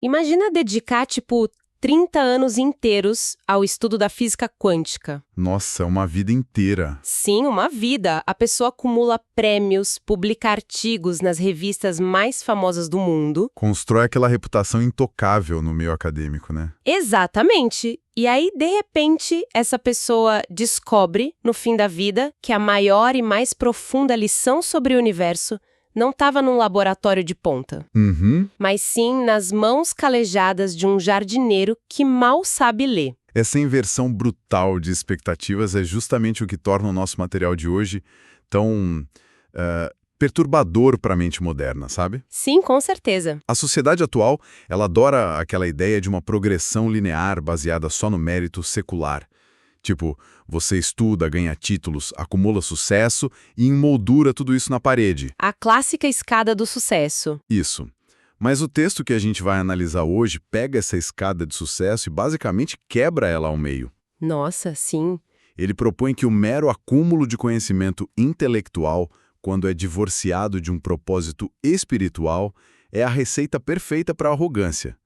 Imagina dedicar, 30 anos inteiros ao estudo da física quântica. Nossa, é uma vida inteira. Sim, uma vida. A pessoa acumula prêmios, publica artigos nas revistas mais famosas do mundo. Constrói aquela reputação intocável no meio acadêmico, né? Exatamente. E aí, de repente, essa pessoa descobre, no fim da vida, que a maior e mais profunda lição sobre o universo não estava num laboratório de ponta, mas sim nas mãos calejadas de um jardineiro que mal sabe ler. Essa inversão brutal de expectativas é justamente o que torna o nosso material de hoje tão perturbador para a mente moderna, sabe? Sim, com certeza. A sociedade atual, ela adora aquela ideia de uma progressão linear baseada só no mérito secular. Tipo, você estuda, ganha títulos, acumula sucesso e emoldura tudo isso na parede. A clássica escada do sucesso. Isso. Mas o texto que a gente vai analisar hoje pega essa escada de sucesso e basicamente quebra ela ao meio. Nossa, sim. Ele propõe que o mero acúmulo de conhecimento intelectual, quando é divorciado de um propósito espiritual, é a receita perfeita para a arrogância.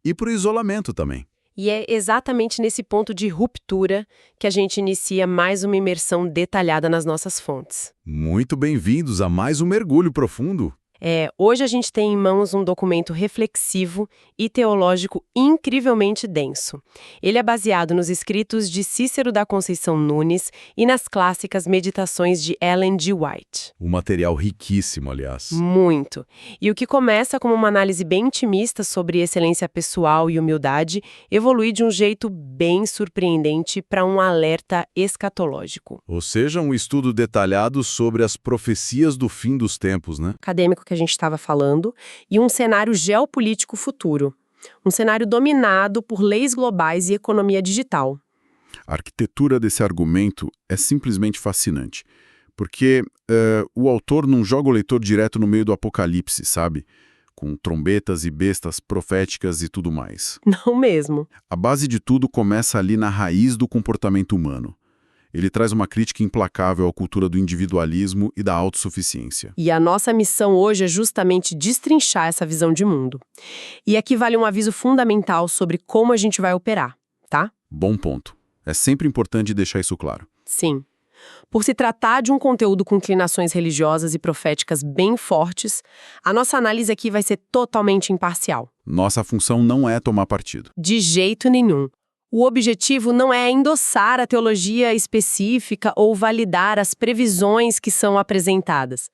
E para o isolamento também. E é exatamente nesse ponto de ruptura que a gente inicia mais uma imersão detalhada nas nossas fontes. Muito bem-vindos a mais um mergulho profundo. Hoje a gente tem em mãos um documento reflexivo e teológico incrivelmente denso. Ele é baseado nos escritos de Cícero da Conceição Nunes e nas clássicas Meditações de Ellen G. White. Um material riquíssimo, aliás. Muito. E o que começa como uma análise bem intimista sobre excelência pessoal e humildade, evolui de um jeito bem surpreendente para um alerta escatológico. Ou seja, um estudo detalhado sobre as profecias do fim dos tempos, né? Acadêmico que a gente estava falando, e um cenário geopolítico futuro. Um cenário dominado por leis globais e economia digital. A arquitetura desse argumento é simplesmente fascinante, porque o autor não joga o leitor direto no meio do apocalipse, sabe? Com trombetas e bestas proféticas e tudo mais. Não mesmo. A base de tudo começa ali na raiz do comportamento humano. Ele traz uma crítica implacável à cultura do individualismo e da autossuficiência. E a nossa missão hoje é justamente destrinchar essa visão de mundo. E aqui vale um aviso fundamental sobre como a gente vai operar, tá? Bom ponto. É sempre importante deixar isso claro. Sim. Por se tratar de um conteúdo com inclinações religiosas e proféticas bem fortes, a nossa análise aqui vai ser totalmente imparcial. Nossa função não é tomar partido. De jeito nenhum. O objetivo não é endossar a teologia específica ou validar as previsões que são apresentadas.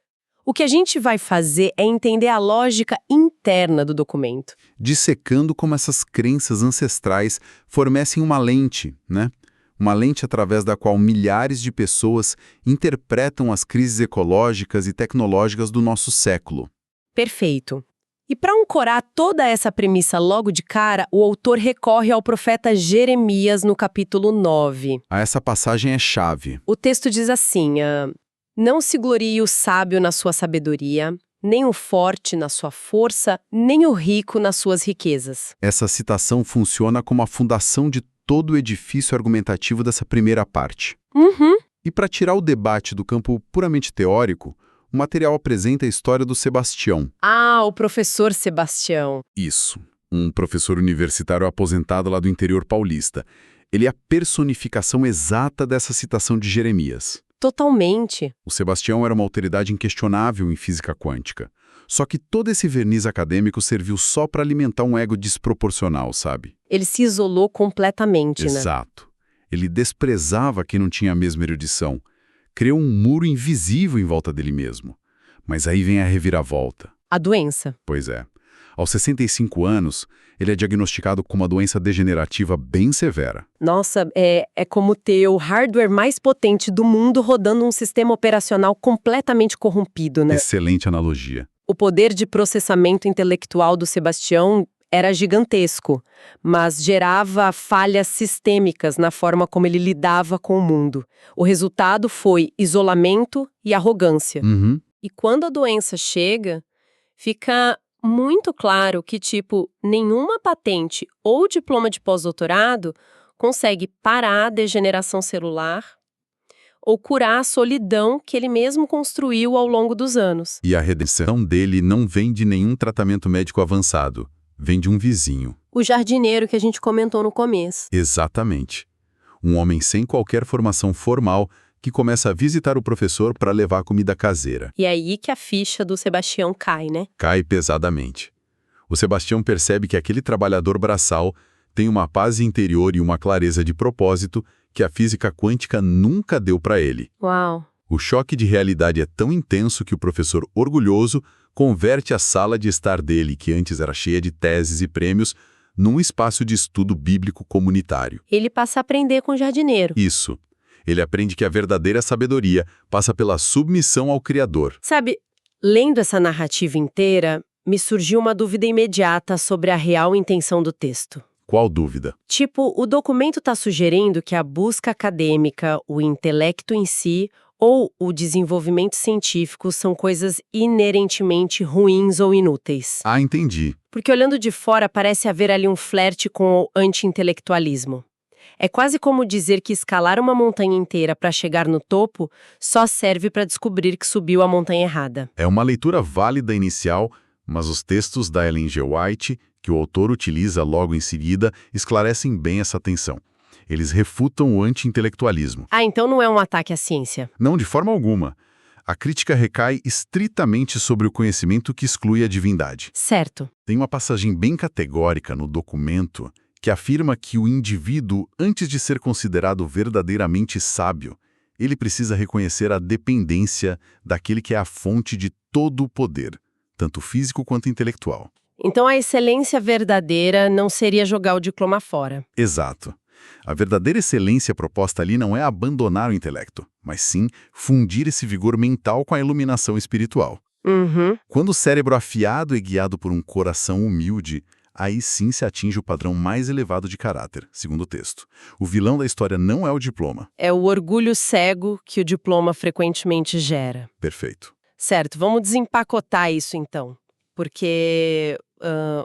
O que a gente vai fazer é entender a lógica interna do documento. Dissecando como essas crenças ancestrais fornecem uma lente, né? Uma lente através da qual milhares de pessoas interpretam as crises ecológicas e tecnológicas do nosso século. Perfeito. E para ancorar toda essa premissa logo de cara, o autor recorre ao profeta Jeremias no capítulo 9. Essa passagem é chave. O texto diz assim, não se glorie o sábio na sua sabedoria, nem o forte na sua força, nem o rico nas suas riquezas. Essa citação funciona como a fundação de todo o edifício argumentativo dessa primeira parte. E para tirar o debate do campo puramente teórico, o material apresenta a história do Sebastião. O professor Sebastião. Isso, um professor universitário aposentado lá do interior paulista. Ele é a personificação exata dessa citação de Jeremias. Totalmente. O Sebastião era uma autoridade inquestionável em física quântica. Só que todo esse verniz acadêmico serviu só para alimentar um ego desproporcional, sabe? Ele se isolou completamente, né? Exato. Ele desprezava quem não tinha a mesma erudição. Criou um muro invisível em volta dele mesmo. Mas aí vem a reviravolta. A doença. Pois é. Aos 65 anos, ele é diagnosticado com uma doença degenerativa bem severa. Nossa, é como ter o hardware mais potente do mundo rodando um sistema operacional completamente corrompido, né? Excelente analogia. O poder de processamento intelectual do Sebastião era gigantesco, mas gerava falhas sistêmicas na forma como ele lidava com o mundo. O resultado foi isolamento e arrogância. E quando a doença chega, fica muito claro que, nenhuma patente ou diploma de pós-doutorado consegue parar a degeneração celular ou curar a solidão que ele mesmo construiu ao longo dos anos. E a redenção dele não vem de nenhum tratamento médico avançado. Vem de um vizinho. O jardineiro que a gente comentou no começo. Exatamente. Um homem sem qualquer formação formal que começa a visitar o professor para levar comida caseira. E é aí que a ficha do Sebastião cai, né? Cai pesadamente. O Sebastião percebe que aquele trabalhador braçal tem uma paz interior e uma clareza de propósito que a física quântica nunca deu para ele. Uau! O choque de realidade é tão intenso que o professor, orgulhoso, converte a sala de estar dele, que antes era cheia de teses e prêmios, num espaço de estudo bíblico comunitário. Ele passa a aprender com o jardineiro. Isso. Ele aprende que a verdadeira sabedoria passa pela submissão ao Criador. Sabe, lendo essa narrativa inteira, me surgiu uma dúvida imediata sobre a real intenção do texto. Qual dúvida? Tipo, o documento está sugerindo que a busca acadêmica, o intelecto em si ou o desenvolvimento científico são coisas inerentemente ruins ou inúteis. Ah, entendi. Porque olhando de fora parece haver ali um flerte com o anti-intelectualismo. É quase como dizer que escalar uma montanha inteira para chegar no topo só serve para descobrir que subiu a montanha errada. É uma leitura válida inicial, mas os textos da Ellen G. White, que o autor utiliza logo em seguida, esclarecem bem essa tensão. Eles refutam o anti-intelectualismo. Ah, então não é um ataque à ciência. Não, de forma alguma. A crítica recai estritamente sobre o conhecimento que exclui a divindade. Certo. Tem uma passagem bem categórica no documento que afirma que o indivíduo, antes de ser considerado verdadeiramente sábio, ele precisa reconhecer a dependência daquele que é a fonte de todo o poder, tanto físico quanto intelectual. Então a excelência verdadeira não seria jogar o diploma fora. Exato. A verdadeira excelência proposta ali não é abandonar o intelecto, mas sim fundir esse vigor mental com a iluminação espiritual. Uhum. Quando o cérebro afiado é guiado por um coração humilde, aí sim se atinge o padrão mais elevado de caráter, segundo o texto. O vilão da história não é o diploma. É o orgulho cego que o diploma frequentemente gera. Perfeito. Certo, vamos desempacotar isso então. Porque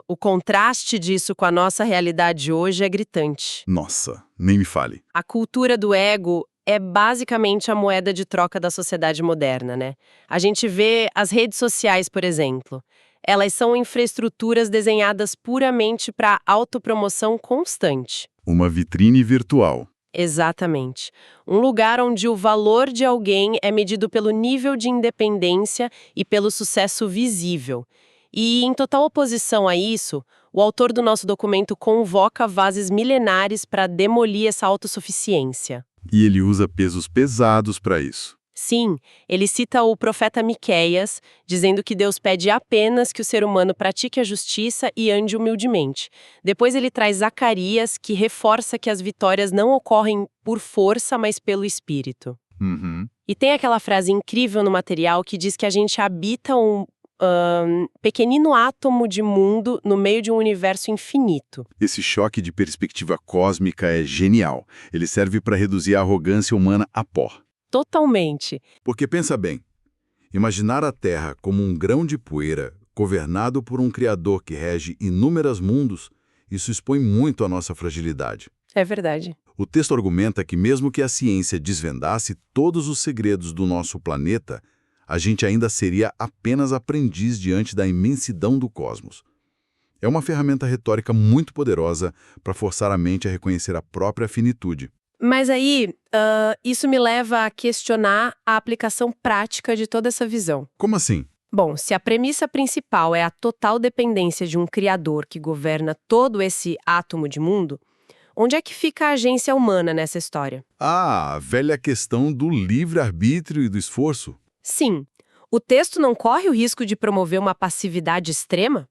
o contraste disso com a nossa realidade hoje é gritante. Nossa, nem me fale. A cultura do ego é basicamente a moeda de troca da sociedade moderna, né? A gente vê as redes sociais, por exemplo. Elas são infraestruturas desenhadas puramente para autopromoção constante. Uma vitrine virtual. Exatamente. Um lugar onde o valor de alguém é medido pelo nível de independência e pelo sucesso visível. E, em total oposição a isso, o autor do nosso documento convoca vozes milenares para demolir essa autossuficiência. E ele usa pesos pesados para isso. Sim, ele cita o profeta Miqueias, dizendo que Deus pede apenas que o ser humano pratique a justiça e ande humildemente. Depois ele traz Zacarias, que reforça que as vitórias não ocorrem por força, mas pelo Espírito. Uhum. E tem aquela frase incrível no material que diz que a gente habita um pequenino átomo de mundo no meio de um universo infinito. Esse choque de perspectiva cósmica é genial. Ele serve para reduzir a arrogância humana a pó. Totalmente. Porque pensa bem, imaginar a Terra como um grão de poeira, governado por um Criador que rege inúmeros mundos, isso expõe muito a nossa fragilidade. É verdade. O texto argumenta que mesmo que a ciência desvendasse todos os segredos do nosso planeta, a gente ainda seria apenas aprendiz diante da imensidão do cosmos. É uma ferramenta retórica muito poderosa para forçar a mente a reconhecer a própria finitude. Mas aí, isso me leva a questionar a aplicação prática de toda essa visão. Como assim? Bom, se a premissa principal é a total dependência de um criador que governa todo esse átomo de mundo, onde é que fica a agência humana nessa história? Ah, a velha questão do livre-arbítrio e do esforço. Sim. O texto não corre o risco de promover uma passividade extrema?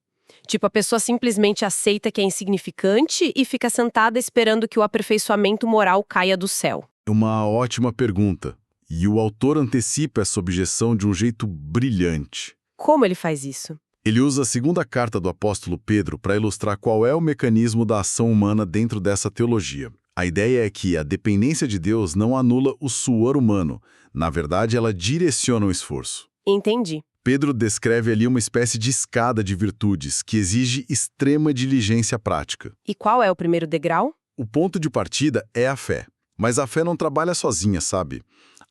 Tipo, a pessoa simplesmente aceita que é insignificante e fica sentada esperando que o aperfeiçoamento moral caia do céu. Uma ótima pergunta. E o autor antecipa essa objeção de um jeito brilhante. Como ele faz isso? Ele usa a segunda carta do apóstolo Pedro para ilustrar qual é o mecanismo da ação humana dentro dessa teologia. A ideia é que a dependência de Deus não anula o suor humano. Na verdade, ela direciona o esforço. Entendi. Pedro descreve ali uma espécie de escada de virtudes que exige extrema diligência prática. E qual é o primeiro degrau? O ponto de partida é a fé. Mas a fé não trabalha sozinha, sabe?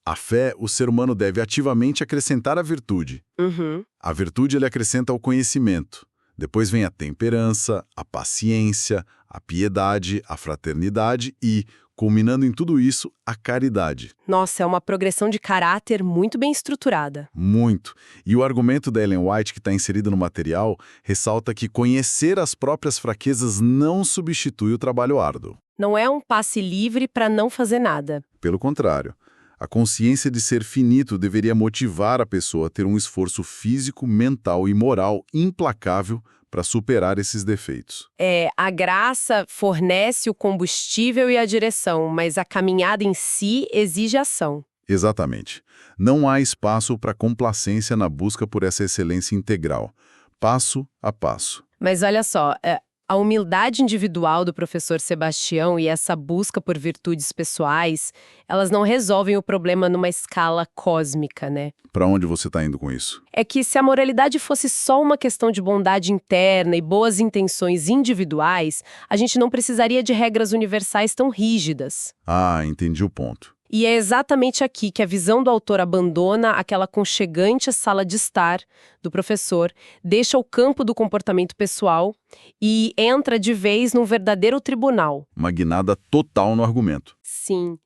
A fé, o ser humano deve ativamente acrescentar a virtude. Uhum. A virtude ele acrescenta ao conhecimento. Depois vem a temperança, a paciência, a piedade, a fraternidade e, culminando em tudo isso, a caridade. Nossa, é uma progressão de caráter muito bem estruturada. Muito. E o argumento da Ellen White, que está inserido no material, ressalta que conhecer as próprias fraquezas não substitui o trabalho árduo. Não é um passe livre para não fazer nada. Pelo contrário, a consciência de ser finito deveria motivar a pessoa a ter um esforço físico, mental e moral implacável para superar esses defeitos. A graça fornece o combustível e a direção, mas a caminhada em si exige ação. Exatamente. Não há espaço para complacência na busca por essa excelência integral, passo a passo. Mas olha só, a humildade individual do professor Sebastião e essa busca por virtudes pessoais, elas não resolvem o problema numa escala cósmica, né? Para onde você está indo com isso? É que se a moralidade fosse só uma questão de bondade interna e boas intenções individuais, a gente não precisaria de regras universais tão rígidas. Ah, entendi o ponto. E é exatamente aqui que a visão do autor abandona aquela aconchegante sala de estar do professor, deixa o campo do comportamento pessoal e entra de vez num verdadeiro tribunal. Uma guinada total no argumento. Sim.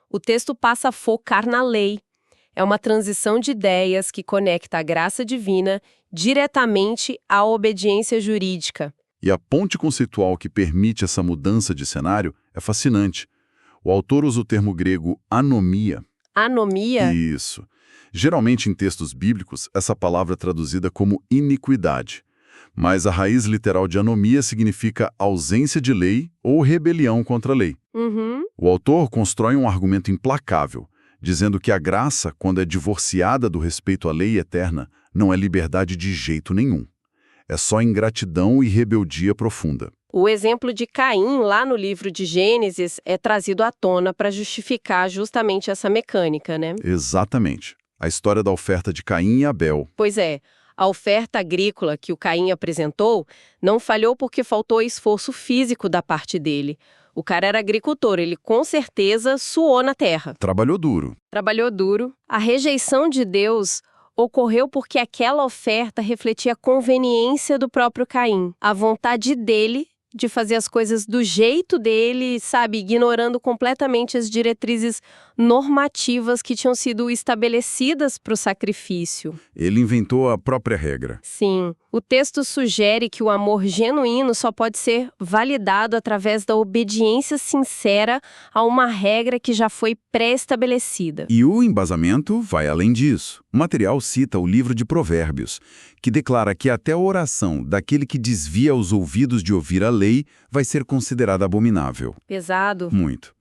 O texto passa a focar na lei. É uma transição de ideias que conecta a graça divina diretamente à obediência jurídica. E a ponte conceitual que permite essa mudança de cenário é fascinante. O autor usa o termo grego anomia. Anomia? Isso. Geralmente em textos bíblicos, essa palavra é traduzida como iniquidade. Mas a raiz literal de anomia significa ausência de lei ou rebelião contra a lei. Uhum. O autor constrói um argumento implacável, dizendo que a graça, quando é divorciada do respeito à lei eterna, não é liberdade de jeito nenhum. É só ingratidão e rebeldia profunda. O exemplo de Caim, lá no livro de Gênesis, é trazido à tona para justificar justamente essa mecânica, né? Exatamente. A história da oferta de Caim e Abel. Pois é, a oferta agrícola que o Caim apresentou não falhou porque faltou esforço físico da parte dele. O cara era agricultor, ele com certeza suou na terra. Trabalhou duro. Trabalhou duro. A rejeição de Deus ocorreu porque aquela oferta refletia a conveniência do próprio Caim, a vontade dele de fazer as coisas do jeito dele, sabe, ignorando completamente as diretrizes normativas que tinham sido estabelecidas para o sacrifício. Ele inventou a própria regra. Sim, o texto sugere que o amor genuíno só pode ser validado através da obediência sincera a uma regra que já foi pré-estabelecida. E o embasamento vai além disso. O material cita o livro de Provérbios, que declara que até a oração daquele que desvia os ouvidos de ouvir a lei vai ser considerada abominável. Pesado. Muito.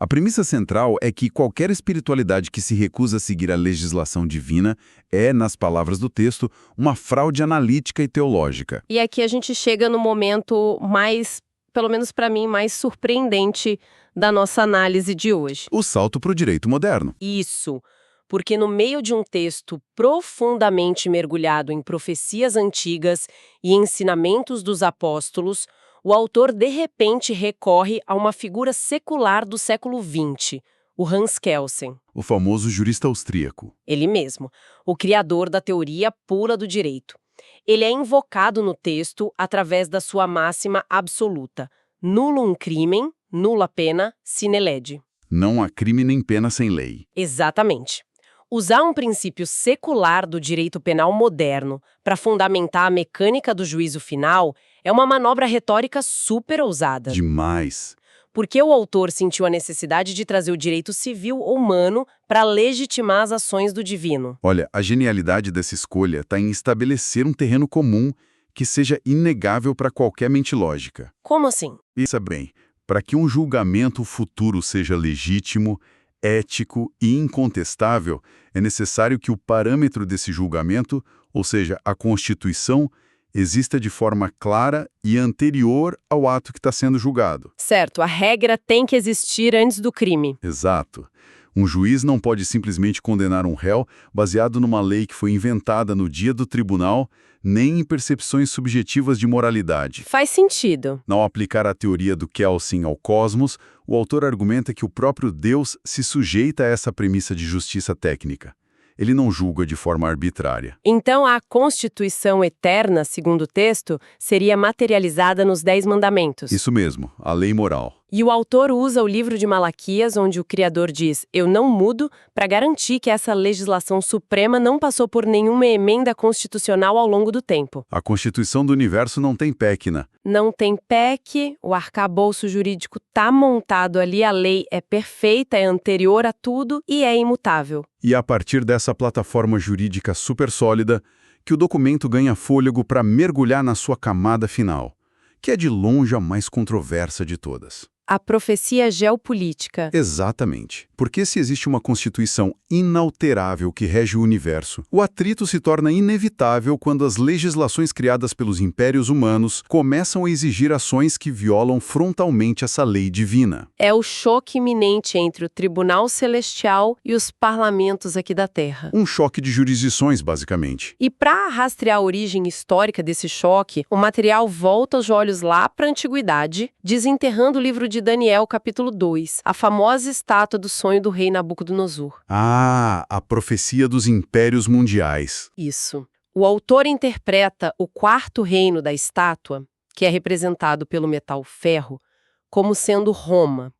A premissa central é que qualquer espiritualidade que se recusa a seguir a legislação divina é, nas palavras do texto, uma fraude analítica e teológica. E aqui a gente chega no momento mais, pelo menos para mim, mais surpreendente da nossa análise de hoje. O salto para o direito moderno. Isso, porque no meio de um texto profundamente mergulhado em profecias antigas e ensinamentos dos apóstolos, o autor de repente recorre a uma figura secular do século XX, o Hans Kelsen. O famoso jurista austríaco. Ele mesmo, o criador da teoria pura do direito. Ele é invocado no texto através da sua máxima absoluta: nullum crimen, nulla pena, sine lege. Não há crime nem pena sem lei. Exatamente. Usar um princípio secular do direito penal moderno para fundamentar a mecânica do juízo final é uma manobra retórica super ousada. Demais. Porque o autor sentiu a necessidade de trazer o direito civil humano para legitimar as ações do divino. Olha, a genialidade dessa escolha está em estabelecer um terreno comum que seja inegável para qualquer mente lógica. Como assim? Pensa bem, para que um julgamento futuro seja legítimo, ético e incontestável, é necessário que o parâmetro desse julgamento, ou seja, a Constituição, exista de forma clara e anterior ao ato que está sendo julgado. Certo, a regra tem que existir antes do crime. Exato. Um juiz não pode simplesmente condenar um réu baseado numa lei que foi inventada no dia do tribunal, nem em percepções subjetivas de moralidade. Faz sentido. Ao aplicar a teoria do Kelsen ao cosmos, o autor argumenta que o próprio Deus se sujeita a essa premissa de justiça técnica. Ele não julga de forma arbitrária. Então, a Constituição eterna, segundo o texto, seria materializada nos 10 mandamentos. Isso mesmo, a lei moral. E o autor usa o livro de Malaquias, onde o Criador diz, eu não mudo, para garantir que essa legislação suprema não passou por nenhuma emenda constitucional ao longo do tempo. A Constituição do Universo não tem PEC. Não tem PEC, o arcabouço jurídico está montado ali, a lei é perfeita, é anterior a tudo e é imutável. E a partir dessa plataforma jurídica super sólida, que o documento ganha fôlego para mergulhar na sua camada final, que é de longe a mais controversa de todas. A profecia geopolítica. Exatamente. Porque se existe uma Constituição inalterável que rege o universo, o atrito se torna inevitável quando as legislações criadas pelos impérios humanos começam a exigir ações que violam frontalmente essa lei divina. É o choque iminente entre o Tribunal Celestial e os parlamentos aqui da Terra. Um choque de jurisdições, basicamente. E para rastrear a origem histórica desse choque, o material volta os olhos lá para a Antiguidade, desenterrando o livro de Daniel, capítulo 2, a famosa estátua do sonho do rei Nabucodonosor. Ah, a profecia dos impérios mundiais. Isso. O autor interpreta o quarto reino da estátua, que é representado pelo metal ferro, como sendo Roma.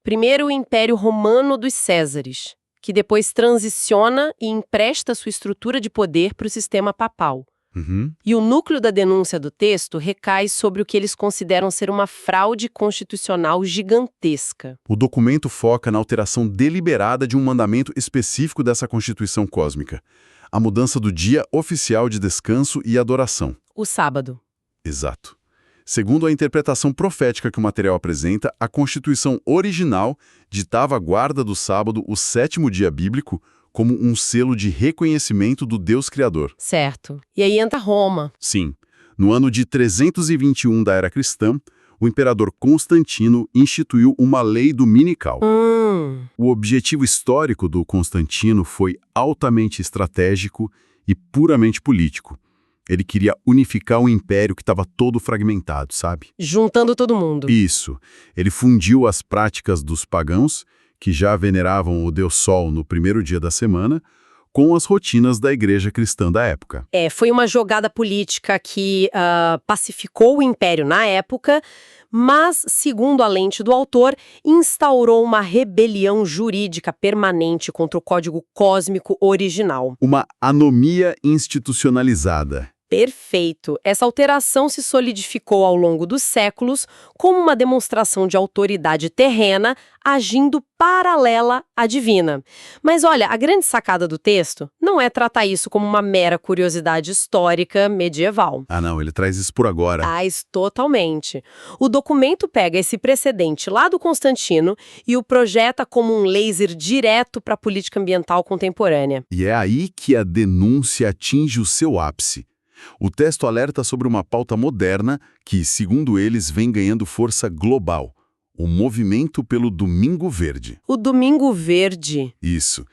Primeiro o Império Romano dos Césares, que depois transiciona e empresta sua estrutura de poder para o sistema papal. E o núcleo da denúncia do texto recai sobre o que eles consideram ser uma fraude constitucional gigantesca. O documento foca na alteração deliberada de um mandamento específico dessa Constituição cósmica, a mudança do dia oficial de descanso e adoração. O sábado. Exato. Segundo a interpretação profética que o material apresenta, a Constituição original ditava a guarda do sábado, o sétimo dia bíblico, como um selo de reconhecimento do Deus Criador. Certo. E aí entra Roma. Sim. No ano de 321 da era cristã, o imperador Constantino instituiu uma lei dominical. O objetivo histórico do Constantino foi altamente estratégico e puramente político. Ele queria unificar um império que estava todo fragmentado, sabe? Juntando todo mundo. Isso. Ele fundiu as práticas dos pagãos, que já veneravam o Deus Sol no primeiro dia da semana, com as rotinas da igreja cristã da época. Foi uma jogada política que pacificou o império na época, mas, segundo a lente do autor, instaurou uma rebelião jurídica permanente contra o código cósmico original. Uma anomia institucionalizada. Perfeito. Essa alteração se solidificou ao longo dos séculos como uma demonstração de autoridade terrena agindo paralela à divina. Mas olha, a grande sacada do texto não é tratar isso como uma mera curiosidade histórica medieval. Ah, não, ele traz isso por agora. Traz totalmente. O documento pega esse precedente lá do Constantino e o projeta como um laser direto para a política ambiental contemporânea. E é aí que a denúncia atinge o seu ápice. O texto alerta sobre uma pauta moderna que, segundo eles, vem ganhando força global. O movimento pelo Domingo Verde. O Domingo Verde. Isso.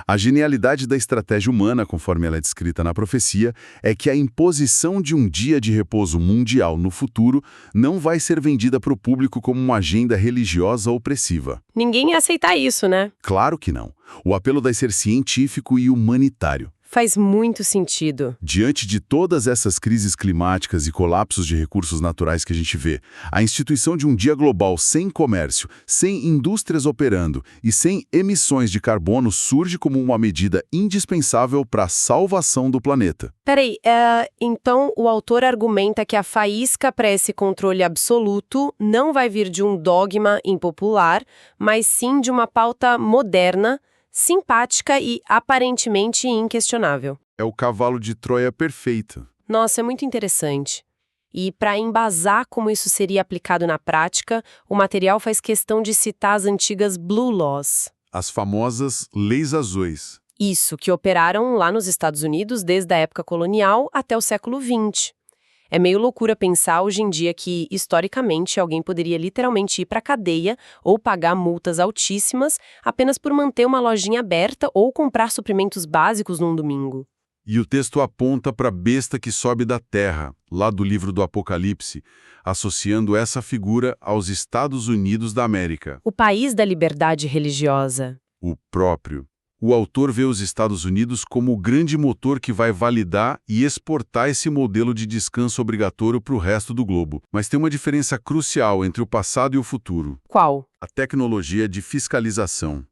A genialidade da estratégia humana, conforme ela é descrita na profecia, é que a imposição de um dia de repouso mundial no futuro não vai ser vendida para o público como uma agenda religiosa opressiva. Ninguém ia aceitar isso, né? Claro que não. O apelo vai ser científico e humanitário. Faz muito sentido. Diante de todas essas crises climáticas e colapsos de recursos naturais que a gente vê, a instituição de um dia global sem comércio, sem indústrias operando e sem emissões de carbono surge como uma medida indispensável para a salvação do planeta. Peraí, então o autor argumenta que a faísca para esse controle absoluto não vai vir de um dogma impopular, mas sim de uma pauta moderna, simpática e aparentemente inquestionável. É o cavalo de Troia perfeito. Nossa, é muito interessante. E para embasar como isso seria aplicado na prática, o material faz questão de citar as antigas Blue Laws. As famosas leis azuis. Isso, que operaram lá nos Estados Unidos desde a época colonial até o século XX. É meio loucura pensar hoje em dia que, historicamente, alguém poderia literalmente ir para a cadeia ou pagar multas altíssimas apenas por manter uma lojinha aberta ou comprar suprimentos básicos num domingo. E o texto aponta para a besta que sobe da terra, lá do livro do Apocalipse, associando essa figura aos Estados Unidos da América. O país da liberdade religiosa. O próprio. O autor vê os Estados Unidos como o grande motor que vai validar e exportar esse modelo de descanso obrigatório para o resto do globo. Mas tem uma diferença crucial entre o passado e o futuro: Qual? a tecnologia de fiscalização.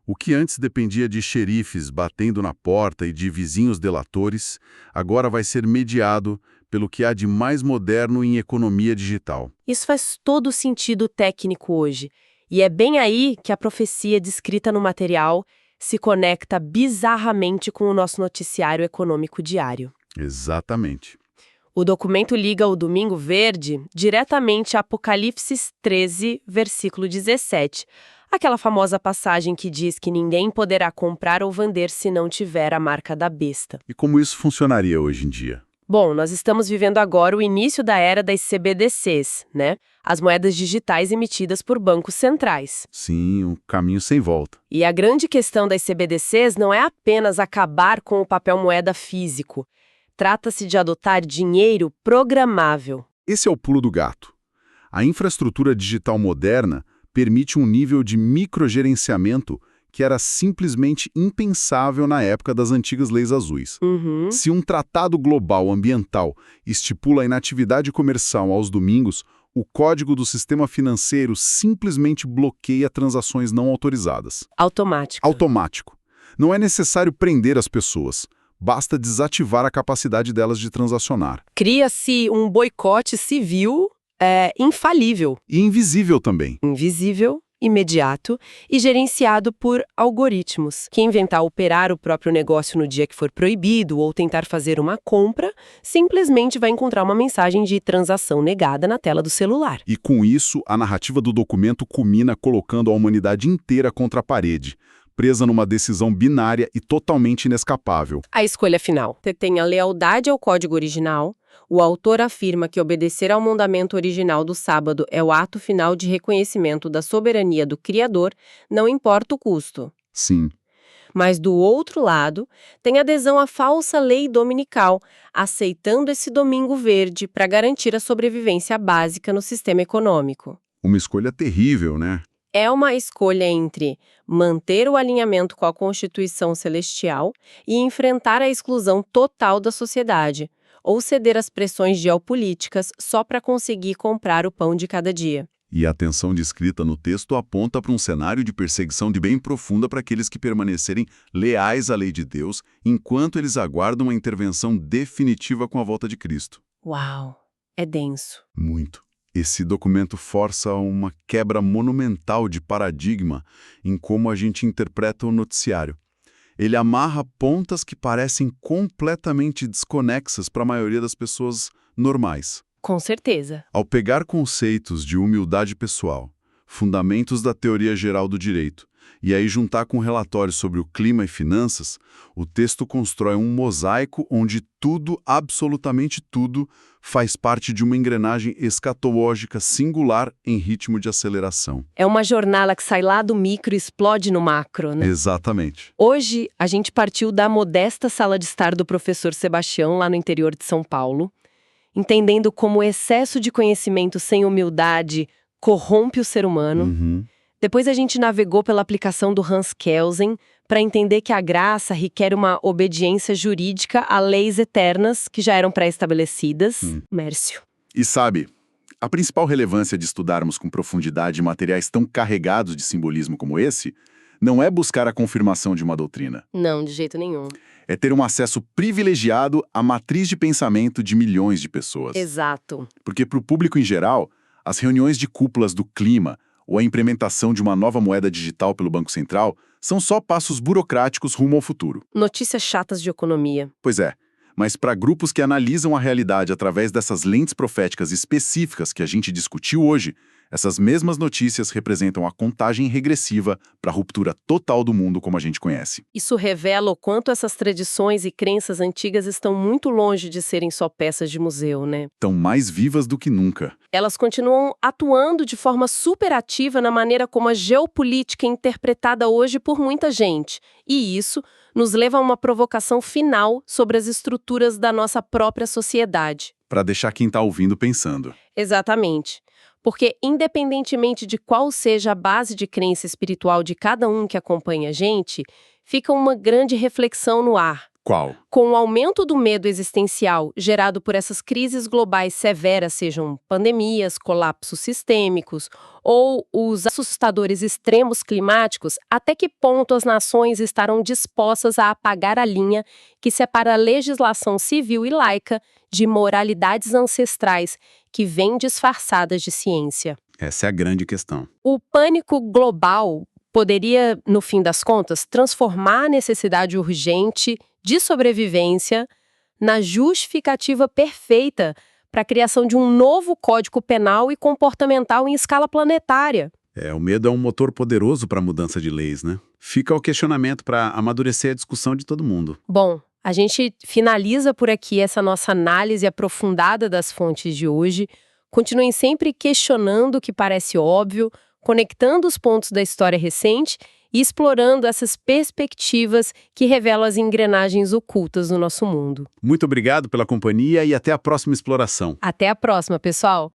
O que antes dependia de xerifes batendo na porta e de vizinhos delatores, agora vai ser mediado pelo que há de mais moderno em economia digital. Isso faz todo sentido técnico hoje. E é bem aí que a profecia descrita no material se conecta bizarramente com o nosso noticiário econômico diário. Exatamente. O documento liga o Domingo Verde diretamente a Apocalipse 13, versículo 17, aquela famosa passagem que diz que ninguém poderá comprar ou vender se não tiver a marca da besta. E como isso funcionaria hoje em dia? Bom, nós estamos vivendo agora o início da era das CBDCs, né? As moedas digitais emitidas por bancos centrais. Sim, um caminho sem volta. E a grande questão das CBDCs não é apenas acabar com o papel moeda físico. Trata-se de adotar dinheiro programável. Esse é o pulo do gato. A infraestrutura digital moderna permite um nível de microgerenciamento que era simplesmente impensável na época das antigas leis azuis. Se um tratado global ambiental estipula a inatividade comercial aos domingos, o código do sistema financeiro simplesmente bloqueia transações não autorizadas. Automático. Não é necessário prender as pessoas. Basta desativar a capacidade delas de transacionar. Cria-se um boicote civil infalível. E invisível também. Invisível, imediato e gerenciado por algoritmos. Quem inventar operar o próprio negócio no dia que for proibido ou tentar fazer uma compra, simplesmente vai encontrar uma mensagem de transação negada na tela do celular. E com isso, a narrativa do documento culmina colocando a humanidade inteira contra a parede, presa numa decisão binária e totalmente inescapável. A escolha final. Você tem a lealdade ao código original. O autor afirma que obedecer ao mandamento original do sábado é o ato final de reconhecimento da soberania do Criador, não importa o custo. Sim. Mas, do outro lado, tem adesão à falsa lei dominical, aceitando esse domingo verde para garantir a sobrevivência básica no sistema econômico. Uma escolha terrível, né? É uma escolha entre manter o alinhamento com a Constituição Celestial e enfrentar a exclusão total da sociedade, ou ceder às pressões geopolíticas só para conseguir comprar o pão de cada dia. E a tensão descrita no texto aponta para um cenário de perseguição de bem profunda para aqueles que permanecerem leais à lei de Deus, enquanto eles aguardam a intervenção definitiva com a volta de Cristo. Uau, é denso. Muito. Esse documento força uma quebra monumental de paradigma em como a gente interpreta o noticiário. Ele amarra pontas que parecem completamente desconexas para a maioria das pessoas normais. Com certeza. Ao pegar conceitos de humildade pessoal, fundamentos da teoria geral do direito, e aí juntar com relatórios sobre o clima e finanças, o texto constrói um mosaico onde tudo, absolutamente tudo, faz parte de uma engrenagem escatológica singular em ritmo de aceleração. É uma jornada que sai lá do micro e explode no macro, né? Exatamente. Hoje, a gente partiu da modesta sala de estar do professor Sebastião, lá no interior de São Paulo, entendendo como o excesso de conhecimento sem humildade corrompe o ser humano. Depois a gente navegou pela aplicação do Hans Kelsen para entender que a graça requer uma obediência jurídica a leis eternas que já eram pré-estabelecidas. Mércio. E sabe, a principal relevância de estudarmos com profundidade materiais tão carregados de simbolismo como esse não é buscar a confirmação de uma doutrina. Não, de jeito nenhum. É ter um acesso privilegiado à matriz de pensamento de milhões de pessoas. Exato. Porque para o público em geral, as reuniões de cúpulas do clima ou a implementação de uma nova moeda digital pelo Banco Central são só passos burocráticos rumo ao futuro. Notícias chatas de economia. Pois é, mas para grupos que analisam a realidade através dessas lentes proféticas específicas que a gente discutiu hoje, essas mesmas notícias representam a contagem regressiva para a ruptura total do mundo como a gente conhece. Isso revela o quanto essas tradições e crenças antigas estão muito longe de serem só peças de museu, né? Estão mais vivas do que nunca. Elas continuam atuando de forma superativa na maneira como a geopolítica é interpretada hoje por muita gente. E isso nos leva a uma provocação final sobre as estruturas da nossa própria sociedade. Para deixar quem está ouvindo pensando. Exatamente. Porque, independentemente de qual seja a base de crença espiritual de cada um que acompanha a gente, fica uma grande reflexão no ar. Qual? Com o aumento do medo existencial gerado por essas crises globais severas, sejam pandemias, colapsos sistêmicos ou os assustadores extremos climáticos, até que ponto as nações estarão dispostas a apagar a linha que separa a legislação civil e laica de moralidades ancestrais que vêm disfarçadas de ciência? Essa é a grande questão. O pânico global poderia, no fim das contas, transformar a necessidade urgente de sobrevivência na justificativa perfeita para a criação de um novo código penal e comportamental em escala planetária. O medo é um motor poderoso para a mudança de leis, né? Fica o questionamento para amadurecer a discussão de todo mundo. Bom, a gente finaliza por aqui essa nossa análise aprofundada das fontes de hoje. Continuem sempre questionando o que parece óbvio, conectando os pontos da história recente e explorando essas perspectivas que revelam as engrenagens ocultas do nosso mundo. Muito obrigado pela companhia e até a próxima exploração. Até a próxima, pessoal!